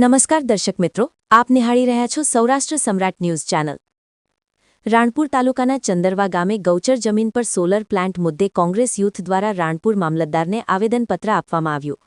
નમસ્કાર દર્શક મિત્રો, આપ નિહાળી રહ્યા છો સૌરાષ્ટ્ર સમ્રાટ ન્યૂઝ ચેનલ। રાણપુર તાલુકાના ચંદરવા ગામે ગૌચર જમીન પર સોલર પ્લાન્ટ મુદ્દે કોંગ્રેસ યુથ દ્વારા રાણપુર મામલતદારને આવેદનપત્ર આપવામાં આવ્યું।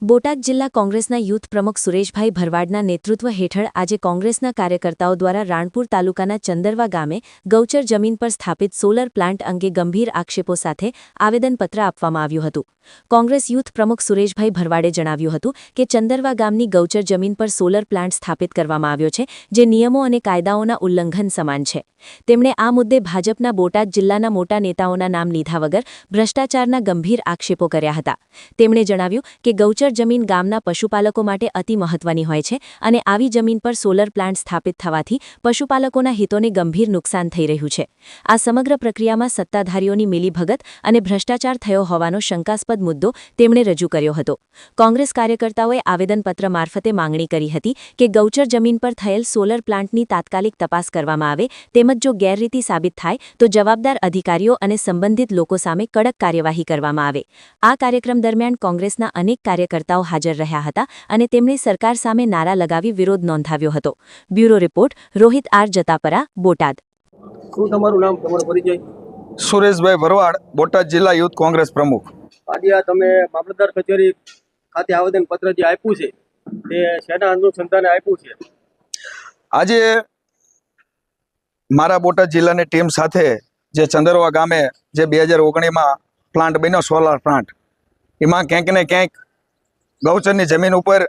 બોટાદ જિલ્લા કોંગ્રેસના યુથ પ્રમુખ સુરેશભાઈ ભરવાડના નેતૃત્વ હેઠળ આજે કોંગ્રેસના કાર્યકર્તાઓ દ્વારા રાણપુર તાલુકાના ચંદરવા ગામે ગૌચર જમીન પર સ્થાપિત સોલર પ્લાન્ટ અંગે ગંભીર આક્ષેપો સાથે આવેદનપત્ર આપવામાં આવ્યું હતું। કોંગ્રેસ યુથ પ્રમુખ સુરેશભાઈ ભરવાડે જણાવ્યું હતું કે ચંદરવા ગામની ગૌચર જમીન પર સોલર પ્લાન્ટ સ્થાપિત કરવામાં આવ્યો છે, જે નિયમો અને કાયદાઓના ઉલ્લંઘન સમાન છે। તેમણે આ મુદ્દે ભાજપના બોટાદ જિલ્લાના મોટા નેતાઓના નામ લીધા વગર ભ્રષ્ટાચારના ગંભીર આક્ષેપો કર્યા હતા। તેમણે જણાવ્યું કે ગૌચર જમીન ગામના પશુપાલકો માટે અતિ મહત્વની હોય છે અને આવી જમીન પર સોલર પ્લાન્ટ સ્થાપિત થવાથી પશુપાલકોના હિતોને ગંભીર નુકસાન થઈ રહ્યું છે। આ સમગ્ર પ્રક્રિયામાં સત્તાધારીઓની મિલીભગત અને ભ્રષ્ટાચાર થયો હોવાનો શંકાસ્પદ મુદ્દો તેમણે રજૂ કર્યો હતો। કોંગ્રેસ કાર્યકર્તાઓએ આવેદનપત્ર મારફતે માંગણી કરી હતી કે ગૌચર જમીન પર થયેલ સોલર પ્લાન્ટની તાત્કાલિક તપાસ કરવામાં આવે, તેમજ જો ગેરરીતિ સાબિત થાય તો જવાબદાર અધિકારીઓ અને સંબંધિત લોકો સામે કડક કાર્યવાહી કરવામાં આવે। આ કાર્યક્રમ દરમિયાન કોંગ્રેસના અનેક કાર્યકર્તાઓ હાજર રહ્યા હતા અને તેમણે સરકાર સામે નારા લગાવી વિરોધ નોંધાવ્યો હતો। Bureau report Rohit R Jatapara, Botad. શું તમારું નામ, તમારો પરિચય? સુરેશભાઈ ભરવાડ, બોટાદ જિલ્લા યુથ કોંગ્રેસ પ્રમુખ। આજે આ તમે મામલતદાર કચેરી ખાતે આવેદનપત્ર જે આપ્યું છે તે શેના અનુસંધાને આપ્યું છે? આજે મારા બોટાદ જિલ્લાની ટીમ સાથે જે ચંદરવા ગામે જે 2019માં પ્લાન્ટ બન્યો સોલાર પ્લાન્ટ, એમાં ક્યાંક ને ક્યાંક ગૌચરની જમીન ઉપર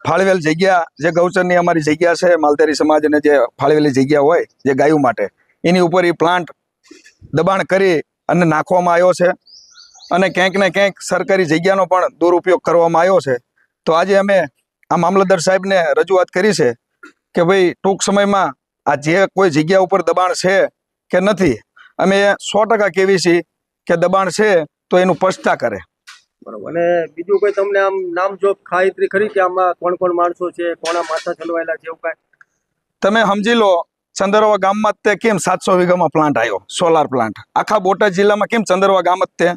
ફાળવેલ જગ્યા, જે ગૌચરની અમારી જગ્યા છે માલધારી સમાજને જે ફાળવેલી જગ્યા હોય જે ગાયો માટે, એની ઉપર એ પ્લાન્ટ દબાણ કરી અને નાખવામાં આવ્યો છે અને ક્યાંક ને ક્યાંક સરકારી જગ્યાનો પણ દુરુપયોગ કરવામાં આવ્યો છે। તો આજે અમે આ મામલતદાર સાહેબને રજૂઆત કરી છે કે ભાઈ ટૂંક સમયમાં આ જે કોઈ જગ્યા ઉપર દબાણ છે કે નથી, અમે 100% કહેવી છીએ કે દબાણ છે તો એનું સ્પષ્ટતા કરે। બરોબર। અને બીજું કોઈ તમને આમ નામ જોબ ખાતરી ખરી કે આમાં કોણ કોણ માણસો છે, કોના માથા ચલવાયેલા છે, એવું કાંઈ? તમે સમજી લો, ચંદરવા ગામમાં તે કેમ 700 વીઘામાં પ્લાન્ટ આવ્યો સોલાર પ્લાન્ટ, આખા બોટાદ જિલ્લામાં કેમ ચંદરવા ગામ જ તે?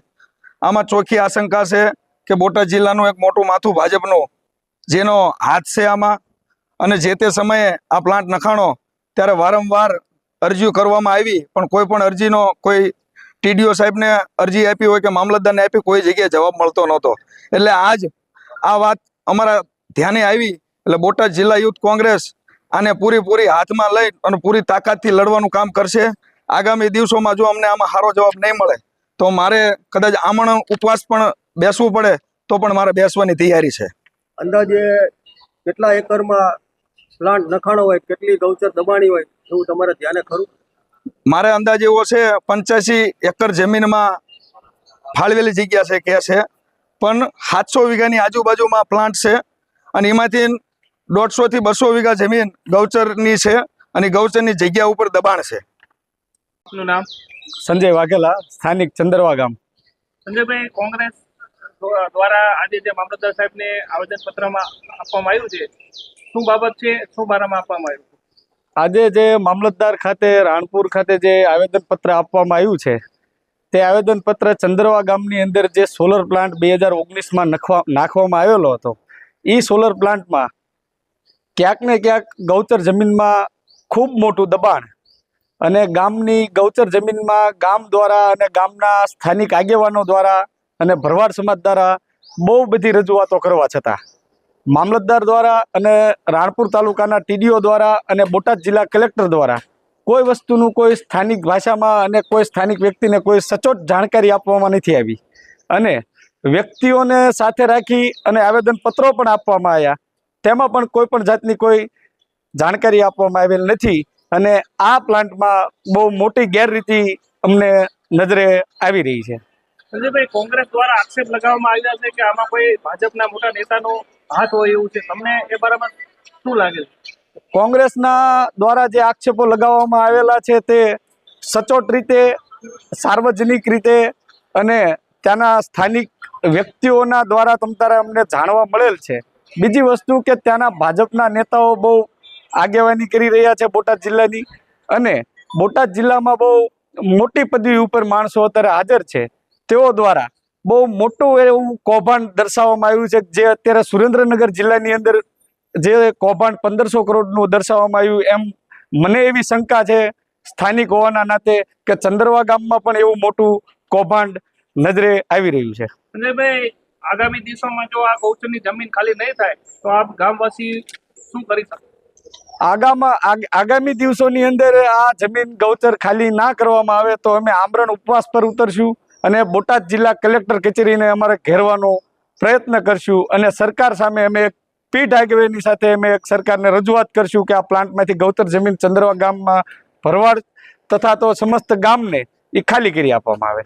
આમાં ચોખ્ખી આશંકા છે કે બોટાદ જિલ્લાનું એક મોટું માથું ભાજપનું જેનો હાથ છે આમાં, અને જે તે સમયે આ પ્લાન્ટ નખાણો ત્યારે વારંવાર અરજીઓ કરવામાં આવી, પણ કોઈ પણ અરજીનો કોઈ ટીડીઓ સાહેબને અરજી આપી હોય કે મામલતદારને આપી, કોઈ જગ્યાએ જવાબ મળતો નહોતો। એટલે આજ આ વાત અમારા ધ્યાને આવી એટલે બોટાદ જિલ્લા યુથ કોંગ્રેસ આને પૂરી હાથમાં લઈ અને પૂરી તાકાતથી લડવાનું કામ કરશે। આગામી દિવસોમાં જો અમને આમાં સારો જવાબ નહીં મળે તો મારે કદાચ આમરણ ઉપવાસ પણ બેસવું પડે તો પણ મારે બેસવાની તૈયારી છે। અંદાજે કેટલા એકરમાં પ્લાન્ટ નખાણો હોય, કેટલી ગૌચર દબાણી હોય એવું તમારે ધ્યાને ખરું? મારે અંદાજ એવો છે 85 એકર જમીનમાં ફાળવેલી જગ્યા છે કે છે, પણ 700 વીઘાની આજુબાજુમાં પ્લાન્ટ છે અને એમાંથી 150 થી 200 વીઘા જમીન ગૌચરની છે અને ગૌચરની જગ્યા ઉપર દબાણ છે। આપનું નામ? સંજય વાઘેલા, સ્થાનિક ચંદરવા ગામ। સંજયભાઈ, કોંગ્રેસ દ્વારા આજે જે મામલતદાર સાહેબને આવેદનપત્રમાં આપવામાં આવ્યું છે, શું બાબત છે, શું બારામાં આપવામાં આવ્યું? આજે જે મામલતદાર ખાતે રાણપુર ખાતે જે આવેદનપત્ર આપવામાં આવ્યું છે, તે આવેદનપત્ર ચંદરવા ગામની અંદર જે સોલર પ્લાન્ટ 2019માં નાખવામાં આવેલો હતો, એ સોલર પ્લાન્ટમાં ક્યાંક ને ક્યાંક ગૌચર જમીનમાં ખૂબ મોટું દબાણ અને ગામની ગૌચર જમીનમાં ગામ દ્વારા અને ગામના સ્થાનિક આગેવાનો દ્વારા અને ભરવાડ સમાજ દ્વારા બહુ બધી રજૂઆતો કરવા છતાં મામલતદાર દ્વારા અને રાણપુર તાલુકાના ટીડીઓ દ્વારા અને બોટાદ જિલ્લા કલેક્ટર દ્વારા કોઈ વસ્તુનું કોઈ સ્થાનિક ભાષામાં અને કોઈ સ્થાનિક વ્યક્તિને કોઈ સચોટ જાણકારી આપવામાં નથી આવી અને વ્યક્તિઓને સાથે રાખી અને આવેદનપત્રો પણ આપવામાં આવ્યા, તેમાં પણ કોઈ પણ જાતની કોઈ જાણકારી આપવામાં આવેલ નથી અને આ પ્લાન્ટમાં બહુ મોટી ગેરરીતિ અમને નજરે આવી રહી છે। સંજયભાઈ, કોંગ્રેસ દ્વારા આક્ષેપ લગાવવામાં આવ્યા છે કે આમાં કોઈ ભાજપના મોટા નેતાનો હાથ હોય એવું છે, તમને એ બારામાં શું લાગે છે? કોંગ્રેસના દ્વારા જે આક્ષેપો લગાવવામાં આવેલા છે તે સચોટ રીતે, સાર્વજનિક રીતે અને ત્યાંના સ્થાનિક વ્યક્તિઓના દ્વારા તમતારે અમને જાણવા મળેલ છે। બીજી વસ્તુ કે ત્યાંના ભાજપના નેતાઓ બહુ આગેવાની કરી રહ્યા છે બોટાદ જિલ્લાની, અને બોટાદ જિલ્લામાં બહુ મોટી પદવી ઉપર માણસો અત્યારે હાજર છે, તેઓ દ્વારા બહુ મોટું એવું કૌભાંડ દર્શાવવામાં આવ્યું છે, જે અત્યારે સુરેન્દ્રનગર જિલ્લાની અંદર જે કૌભાંડ 1500 કરોડનું દર્શાવવામાં આવ્યું એમ મને એવી શંકા છે સ્થાનિક હોવાના નાતે કે ચંદરવા ગામમાં પણ એવું મોટું કૌભાંડ નજરે આવી રહ્યું છે. સંજયભાઈ, આગામી દિવસોમાં જો આ ગૌચરની જમીન ખાલી નહીં થાય તો આપ ગામવાસી શું કરી શકે? આગામી દિવસોની અંદર આ જમીન ગૌચર ખાલી ના કરવામાં આવે તો અમે આમરણ ઉપવાસ પર ઉતરશું અને બોટાદ જિલ્લા કલેક્ટર કચેરીને અમારે ઘેરવાનો પ્રયત્ન કરશું અને સરકાર સામે અમે એક પીઠ આગેવાની સાથે અમે એક સરકારને રજૂઆત કરશું કે આ પ્લાન્ટમાંથી ગૌચર જમીન ચંદરવા ગામમાં ભરવાડ તથા તો સમસ્ત ગામને એ ખાલી કરી આપવામાં આવે.